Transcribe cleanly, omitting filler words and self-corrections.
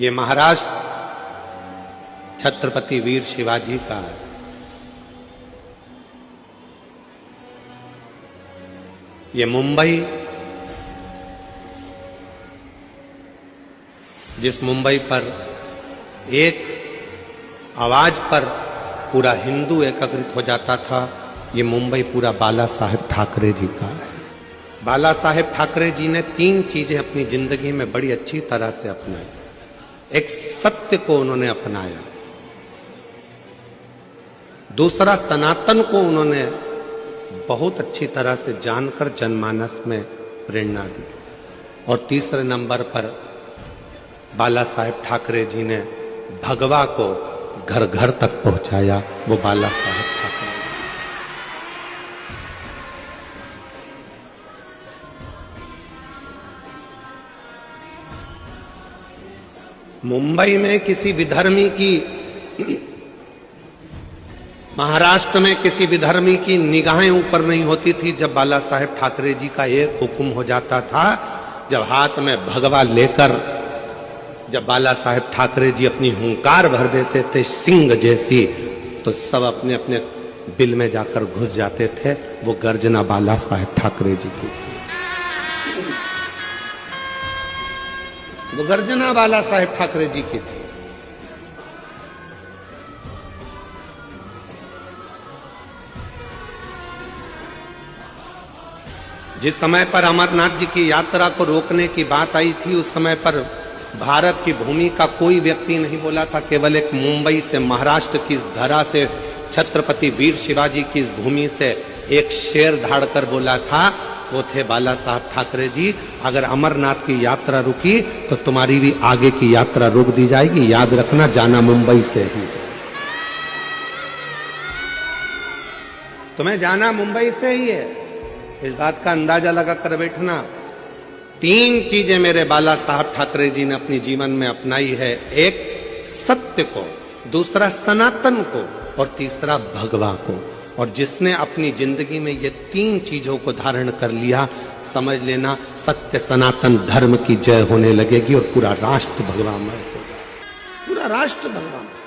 ये महाराष्ट्र छत्रपति वीर शिवाजी का है। ये मुंबई, जिस मुंबई पर एक आवाज पर पूरा हिंदू एकत्रित हो जाता था, ये मुंबई पूरा बाला साहेब ठाकरे जी का है। बाला साहेब ठाकरे जी ने 3 चीजें अपनी जिंदगी में बड़ी अच्छी तरह से अपनाई। एक, सत्य को उन्होंने अपनाया। दूसरा, सनातन को उन्होंने बहुत अच्छी तरह से जानकर जनमानस में प्रेरणा दी। और तीसरे नंबर पर बाला साहेब ठाकरे जी ने भगवा को घर घर तक पहुंचाया। वो बाला साहेब ठाकरे। मुंबई में किसी विधर्मी की, महाराष्ट्र में किसी विधर्मी की निगाहें ऊपर नहीं होती थी जब बाला साहेब ठाकरे जी का एक हुक्म हो जाता था। जब हाथ में भगवा लेकर जब बाला साहेब ठाकरे जी अपनी हुंकार भर देते थे सिंह जैसी, तो सब अपने अपने बिल में जाकर घुस जाते थे। वो गर्जना बाला साहेब ठाकरे जी की थी। वो गर्जना बाला साहेब ठाकरे जी की थी। जिस समय पर अमरनाथ जी की यात्रा को रोकने की बात आई थी, उस समय पर भारत की भूमि का कोई व्यक्ति नहीं बोला था। केवल एक मुंबई से, महाराष्ट्र की धरा से, छत्रपति वीर शिवाजी की इस भूमि से एक शेर धाड़कर बोला था। वो थे बाला साहब ठाकरे जी। अगर अमरनाथ की यात्रा रुकी तो तुम्हारी भी आगे की यात्रा रोक दी जाएगी। याद रखना, जाना मुंबई से ही, तुम्हें जाना मुंबई से ही है। इस बात का अंदाजा लगा कर बैठना। 3 चीजें मेरे बाला साहब ठाकरे जी ने अपने जीवन में अपनाई है। एक, सत्य को, दूसरा सनातन को, और तीसरा भगवा को। और जिसने अपनी जिंदगी में ये 3 चीजों को धारण कर लिया, समझ लेना सत्य सनातन धर्म की जय होने लगेगी और पूरा राष्ट्र भगवामय होगा। पूरा राष्ट्र भगवामय।